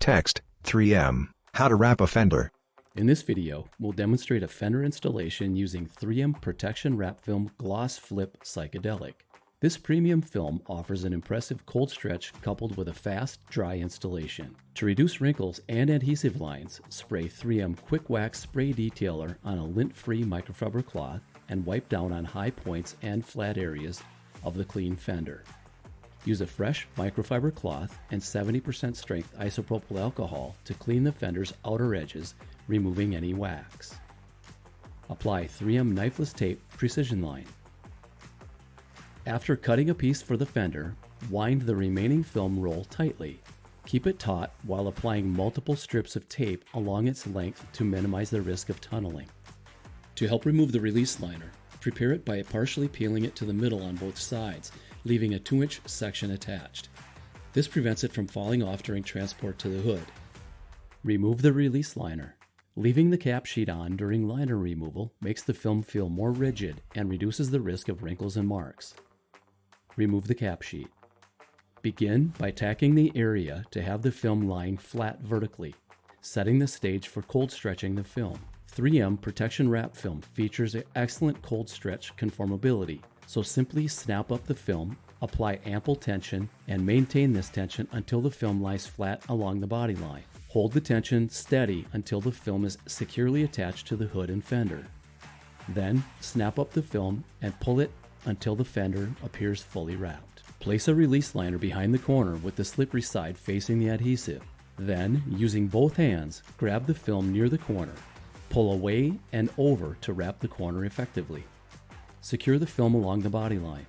Text, 3M, how to wrap a Fender. In this video, we'll demonstrate a Fender installation using 3M Protection Wrap Film Gloss Flip Psychedelic. This premium film offers an impressive cold stretch coupled with a fast, dry installation. To reduce wrinkles and adhesive lines, spray 3M Quick Wax Spray Detailer on a lint-free microfiber cloth and wipe down on high points and flat areas of the clean Fender. Use a fresh microfiber cloth and 70% strength isopropyl alcohol to clean the Fender's outer edges, removing any wax. Apply 3M Knifeless Tape Precision Line. After cutting a piece for the Fender, wind the remaining film roll tightly. Keep it taut while applying multiple strips of tape along its length to minimize the risk of tunneling. To help remove the release liner, prepare it by partially peeling it to the middle on both sides, leaving a 2-inch section attached. This prevents it from falling off during transport to the hood. Remove the release liner. Leaving the cap sheet on during liner removal makes the film feel more rigid and reduces the risk of wrinkles and marks. Remove the cap sheet. Begin by tacking the area to have the film lying flat vertically, setting the stage for cold stretching the film. 3M Protection Wrap Film features excellent cold stretch conformability, so simply snap up the film, apply ample tension, and maintain this tension until the film lies flat along the body line. Hold the tension steady until the film is securely attached to the hood and fender. Then, snap up the film and pull it until the fender appears fully wrapped. Place a release liner behind the corner with the slippery side facing the adhesive. Then, using both hands, grab the film near the corner. Pull away and over to wrap the corner effectively. Secure the film along the body line.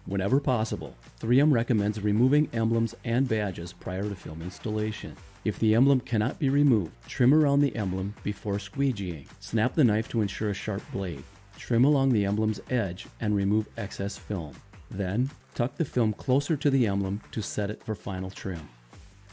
Whenever possible, 3M recommends removing emblems and badges prior to film installation. If the emblem cannot be removed, trim around the emblem before squeegeeing. Snap the knife to ensure a sharp blade. Trim along the emblem's edge and remove excess film. Then, tuck the film closer to the emblem to set it for final trim.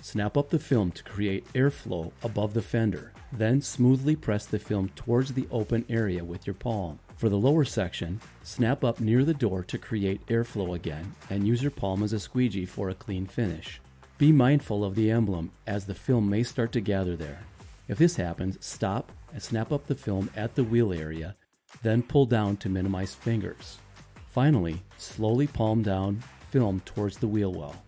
Snap up the film to create airflow above the fender. Then smoothly press the film towards the open area with your palm. For the lower section, snap up near the door to create airflow again and use your palm as a squeegee for a clean finish. Be mindful of the emblem as the film may start to gather there. If this happens, stop and snap up the film at the wheel area, then pull down to minimize fingers. Finally, slowly palm down film towards the wheel well.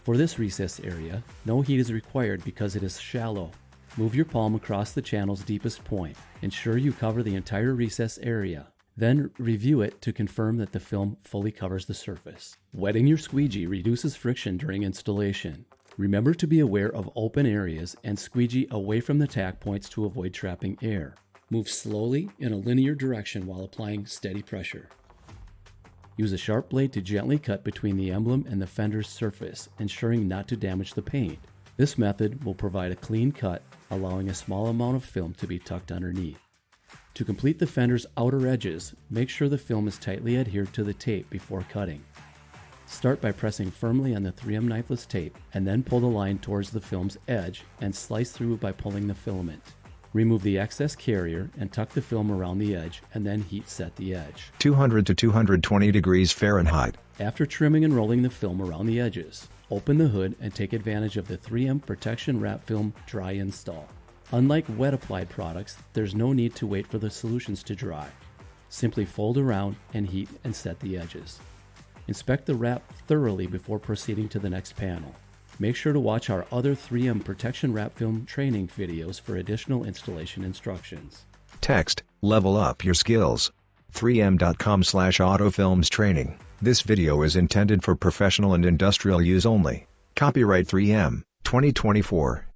For this recess area, no heat is required because it is shallow. Move your palm across the channel's deepest point. Ensure you cover the entire recess area. Then review it to confirm that the film fully covers the surface. Wetting your squeegee reduces friction during installation. Remember to be aware of open areas and squeegee away from the tack points to avoid trapping air. Move slowly in a linear direction while applying steady pressure. Use a sharp blade to gently cut between the emblem and the fender's surface, ensuring not to damage the paint. This method will provide a clean cut, allowing a small amount of film to be tucked underneath. To complete the fender's outer edges, make sure the film is tightly adhered to the tape before cutting. Start by pressing firmly on the 3M Knifeless Tape, and then pull the line towards the film's edge and slice through by pulling the filament. Remove the excess carrier and tuck the film around the edge, and then heat set the edge. 200 to 220 degrees Fahrenheit. After trimming and rolling the film around the edges, open the hood and take advantage of the 3M Protection Wrap Film Dry Install. Unlike wet applied products, there's no need to wait for the solutions to dry. Simply fold around and heat and set the edges. Inspect the wrap thoroughly before proceeding to the next panel. Make sure to watch our other 3M Protection Wrap Film training videos for additional installation instructions. Text, level up your skills. 3m.com/autofilms training. This video is intended for professional and industrial use only. Copyright 3M, 2024.